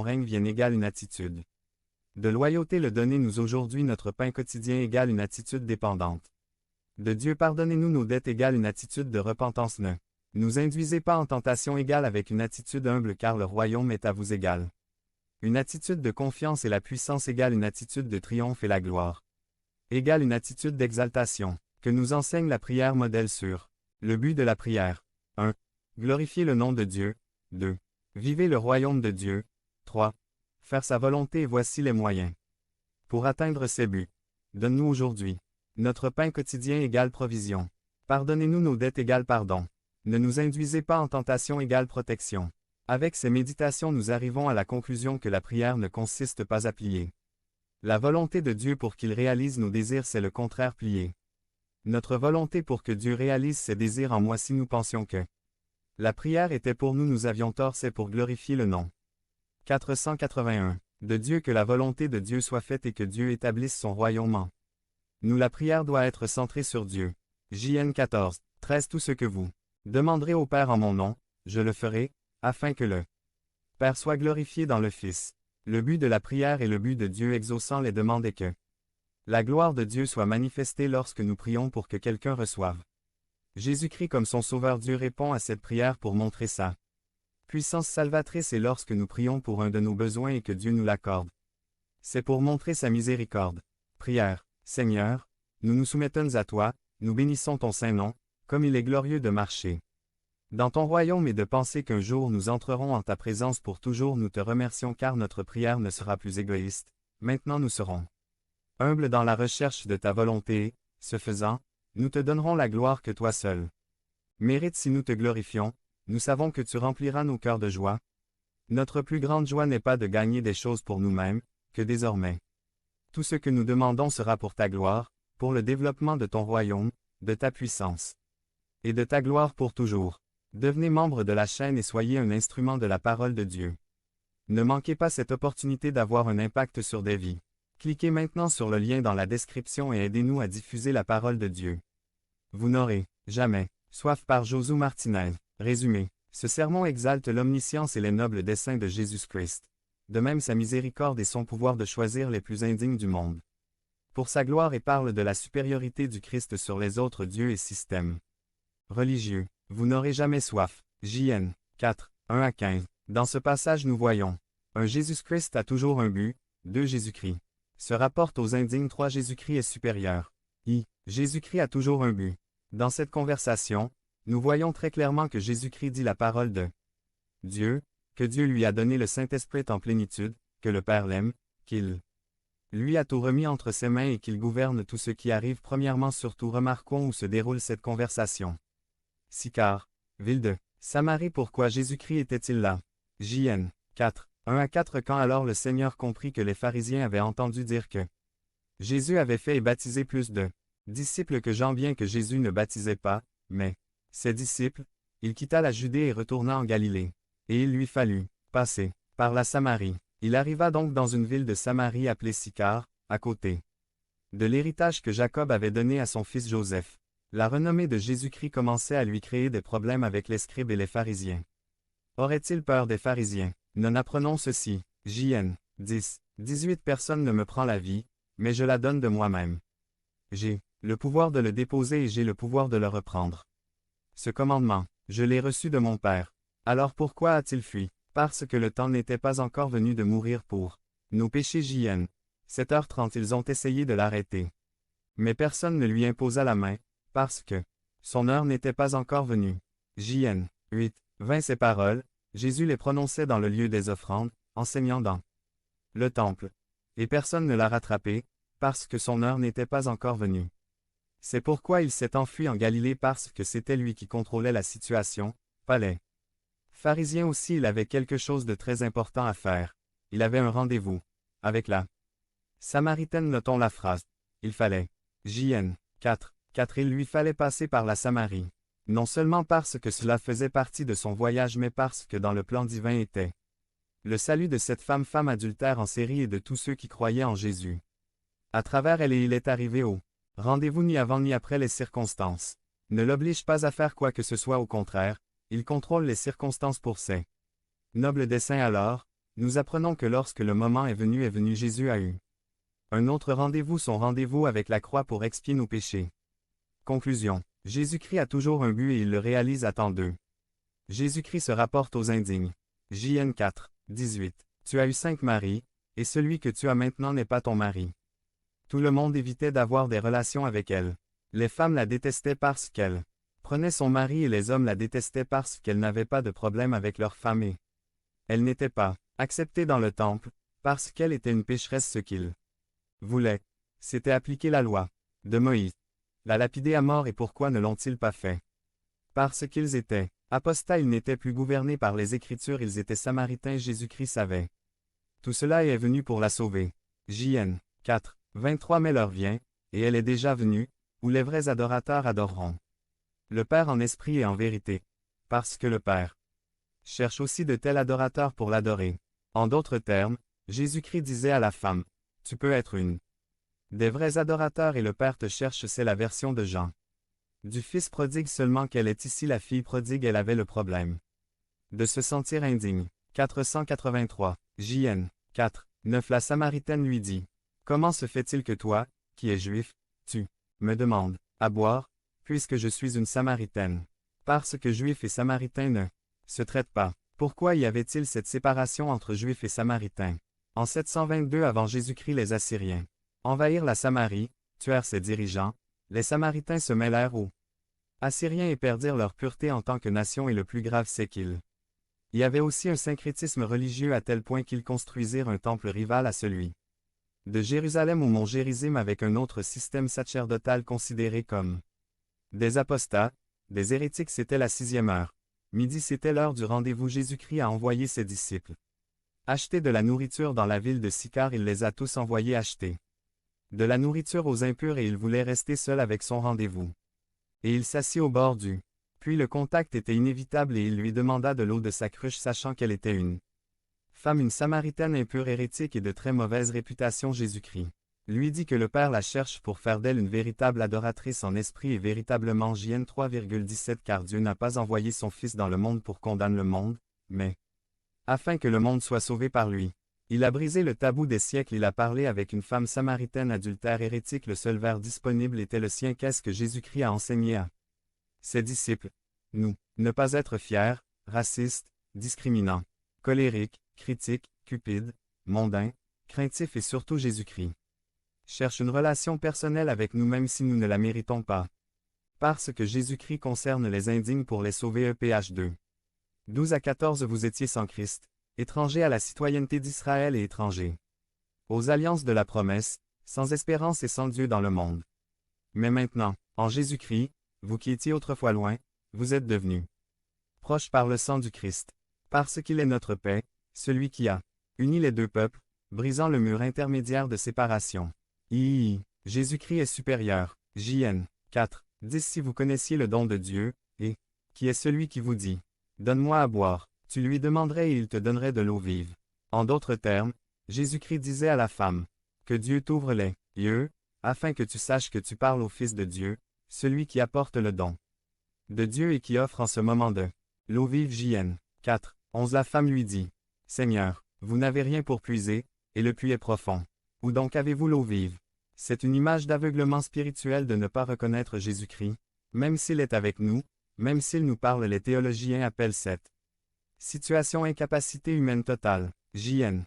règne vienne égale une attitude de loyauté. Le donnez-nous aujourd'hui notre pain quotidien égale une attitude dépendante de Dieu. Pardonnez-nous nos dettes égale une attitude de repentance. Ne nous induisez pas en tentation égale avec une attitude humble car le royaume est à vous égal. Une attitude de confiance et la puissance égale une attitude de triomphe et la gloire égale une attitude d'exaltation. Que nous enseigne la prière modèle sur le but de la prière. 1. Glorifier le nom de Dieu. 2. Vivez le royaume de Dieu. 3. Faire sa volonté et voici les moyens. Pour atteindre ces buts. Donne-nous aujourd'hui notre pain quotidien égale provision. Pardonnez-nous nos dettes égale pardon. Ne nous induisez pas en tentation égale protection. Avec ces méditations nous arrivons à la conclusion que la prière ne consiste pas à plier la volonté de Dieu pour qu'il réalise nos désirs, c'est le contraire, plier notre volonté pour que Dieu réalise ses désirs en moi. Si nous pensions que la prière était pour nous, nous avions tort, c'est pour glorifier le nom 481 de Dieu. Que la volonté de Dieu soit faite et que Dieu établisse son royaume en nous. La prière doit être centrée sur Dieu. JN 14, 13. Tout ce que vous demanderez au Père en mon nom, je le ferai, afin que le Père soit glorifié dans le Fils. Le but de la prière et le but de Dieu exaucant les demandes est que la gloire de Dieu soit manifestée lorsque nous prions pour que quelqu'un reçoive Jésus-Christ comme son Sauveur. Dieu répond à cette prière pour montrer sa puissance salvatrice, et lorsque nous prions pour un de nos besoins et que Dieu nous l'accorde, c'est pour montrer sa miséricorde. Prière. Seigneur, nous nous soumettons à toi, nous bénissons ton saint nom, comme il est glorieux de marcher dans ton royaume et de penser qu'un jour nous entrerons en ta présence pour toujours. Nous te remercions car notre prière ne sera plus égoïste. Maintenant nous serons humbles dans la recherche de ta volonté et, ce faisant, nous te donnerons la gloire que toi seul mérites. Si nous te glorifions, nous savons que tu rempliras nos cœurs de joie. Notre plus grande joie n'est pas de gagner des choses pour nous-mêmes, que désormais tout ce que nous demandons sera pour ta gloire, pour le développement de ton royaume, de ta puissance et de ta gloire pour toujours. Devenez membre de la chaîne et soyez un instrument de la parole de Dieu. Ne manquez pas cette opportunité d'avoir un impact sur des vies. Cliquez maintenant sur le lien dans la description et aidez-nous à diffuser la parole de Dieu. Vous n'aurez jamais soif. Par Josué Martinez. Résumé. Ce sermon exalte l'omniscience et les nobles desseins de Jésus-Christ. De même sa miséricorde et son pouvoir de choisir les plus indignes du monde pour sa gloire, et parle de la supériorité du Christ sur les autres dieux et systèmes religieux. Vous n'aurez jamais soif. JN 4, 1 à 15. Dans ce passage nous voyons 1. Jésus-Christ a toujours un but. 2. Jésus-Christ se rapporte aux indignes. 3. Jésus-Christ est supérieur. Jésus-Christ a toujours un but. Dans cette conversation, nous voyons très clairement que Jésus-Christ dit la parole de Dieu, que Dieu lui a donné le Saint-Esprit en plénitude, que le Père l'aime, qu'il lui a tout remis entre ses mains et qu'il gouverne tout ce qui arrive. Premièrement, surtout remarquons où se déroule cette conversation. Sychar, ville de Samarie. Pourquoi Jésus-Christ était-il là? JN 4, 1 à 4. Quand alors le Seigneur comprit que les pharisiens avaient entendu dire que Jésus avait fait et baptisé plus de disciples que Jean, bien que Jésus ne baptisait pas, mais ses disciples, il quitta la Judée et retourna en Galilée. Et il lui fallut passer par la Samarie. Il arriva donc dans une ville de Samarie appelée Sychar, à côté de l'héritage que Jacob avait donné à son fils Joseph. La renommée de Jésus-Christ commençait à lui créer des problèmes avec les scribes et les pharisiens. Aurait-il peur des pharisiens? Nous apprenons ceci. JN 10, 18. Personne ne me prend la vie, mais je la donne de moi-même. J'ai le pouvoir de le déposer et j'ai le pouvoir de le reprendre. Ce commandement, je l'ai reçu de mon Père. Alors pourquoi a-t-il fui? Parce que le temps n'était pas encore venu de mourir pour nos péchés. JN 7h30. Ils ont essayé de l'arrêter, mais personne ne lui imposa la main, parce que son heure n'était pas encore venue. JN 8, 20. Ces paroles, Jésus les prononçait dans le lieu des offrandes, enseignant dans le temple. Et personne ne l'a rattrapé, parce que son heure n'était pas encore venue. C'est pourquoi il s'est enfui en Galilée, parce que c'était lui qui contrôlait la situation, pas les pharisiens. Aussi, il avait quelque chose de très important à faire. Il avait un rendez-vous avec la Samaritaine. Notons la phrase. Il fallait. JN 4. 4. Il lui fallait passer par la Samarie. Non seulement parce que cela faisait partie de son voyage, mais parce que dans le plan divin était le salut de cette femme adultère en série et de tous ceux qui croyaient en Jésus. À travers elle, et il est arrivé au rendez-vous ni avant ni après les circonstances. Ne l'oblige pas à faire quoi que ce soit, au contraire, il contrôle les circonstances pour ses nobles desseins. Alors, Nous apprenons que lorsque le moment est venu, Jésus a eu un autre rendez-vous, son rendez-vous avec la croix pour expier nos péchés. Conclusion. Jésus-Christ a toujours un but et il le réalise à temps d'eux. Jésus-Christ se rapporte aux indignes. JN 4, 18. Tu as eu 5 maris, et celui que tu as maintenant n'est pas ton mari. Tout le monde évitait d'avoir des relations avec elle. Les femmes la détestaient parce qu'elle prenait son mari et les hommes la détestaient parce qu'elle n'avait pas de problème avec leur femme et elle n'était pas acceptée dans le temple, parce qu'elle était une pécheresse. Ce qu'ils voulaient, c'était appliquer la loi de Moïse, la lapider à mort. Et pourquoi ne l'ont-ils pas fait? Parce qu'ils étaient apostats, ils n'étaient plus gouvernés par les Écritures, ils étaient samaritains. Jésus-Christ savait tout cela et est venu pour la sauver. JN 4, 23. Mais l'heure vient, et elle est déjà venue, où les vrais adorateurs adoreront le Père en esprit et en vérité, parce que le Père cherche aussi de tels adorateurs pour l'adorer. En d'autres termes, Jésus-Christ disait à la femme, « Tu peux être une des vrais adorateurs et le Père te cherche ». C'est la version de Jean du Fils prodigue, seulement qu'elle est ici la fille prodigue. Elle avait le problème de se sentir indigne. 483. JN 4, 9. La Samaritaine lui dit, « Comment se fait-il que toi, qui es juif, tu me demandes à boire, puisque je suis une Samaritaine? Parce que Juifs et Samaritains ne se traitent pas. » Pourquoi y avait-il cette séparation entre Juifs et Samaritains? En 722 avant Jésus-Christ, les Assyriens envahirent la Samarie, tuèrent ses dirigeants, les Samaritains se mêlèrent aux Assyriens et perdirent leur pureté en tant que nation, et le plus grave c'est qu'il y avait aussi un syncrétisme religieux à tel point qu'ils construisirent un temple rival à celui de Jérusalem au mont Gérizim, avec un autre système sacerdotal considéré comme des apostats, des hérétiques. C'était la 6e heure. Midi, c'était l'heure du rendez-vous. Jésus-Christ a envoyé ses disciples acheter de la nourriture dans la ville de Sychar. Il les a tous envoyés acheter de la nourriture aux impurs et il voulait rester seul avec son rendez-vous. Et il s'assit au bord du puits. Le contact était inévitable et il lui demanda de l'eau de sa cruche, sachant qu'elle était une femme, une Samaritaine impure, hérétique et de très mauvaise réputation. Jésus-Christ lui dit que le Père la cherche pour faire d'elle une véritable adoratrice en esprit et véritablement. JN 3,17. Car Dieu n'a pas envoyé son Fils dans le monde pour condamner le monde, mais afin que le monde soit sauvé par lui. Il a brisé le tabou des siècles. Il a parlé avec une femme samaritaine adultère, hérétique. Le seul verre disponible était le sien. Qu'est-ce que Jésus-Christ a enseigné à ses disciples? Nous, ne pas être fiers, racistes, discriminants, colériques, critiques, cupides, mondains, craintifs, et surtout Jésus-Christ cherche une relation personnelle avec nous même si nous ne la méritons pas. Parce que Jésus-Christ concerne les indignes pour les sauver. EPH 2. 12 à 14. Vous étiez sans Christ, étrangers à la citoyenneté d'Israël et étrangers aux alliances de la promesse, sans espérance et sans Dieu dans le monde. Mais maintenant, en Jésus-Christ, vous qui étiez autrefois loin, vous êtes devenus proches par le sang du Christ. Parce qu'il est notre paix, celui qui a uni les deux peuples, brisant le mur intermédiaire de séparation. Jésus-Christ est supérieur. JN 4, 10. Si vous connaissiez le don de Dieu, et qui est celui qui vous dit, « Donne-moi à boire », tu lui demanderais et il te donnerait de l'eau vive. En d'autres termes, Jésus-Christ disait à la femme, « Que Dieu t'ouvre les yeux, afin que tu saches que tu parles au Fils de Dieu, celui qui apporte le don de Dieu et qui offre en ce moment de l'eau vive. JN 4, 11. La femme lui dit, « Seigneur, vous n'avez rien pour puiser, et le puits est profond. Où donc avez-vous l'eau vive? » C'est une image d'aveuglement spirituel de ne pas reconnaître Jésus-Christ, même s'il est avec nous, même s'il nous parle. Les théologiens appellent cette situation incapacité humaine totale. JN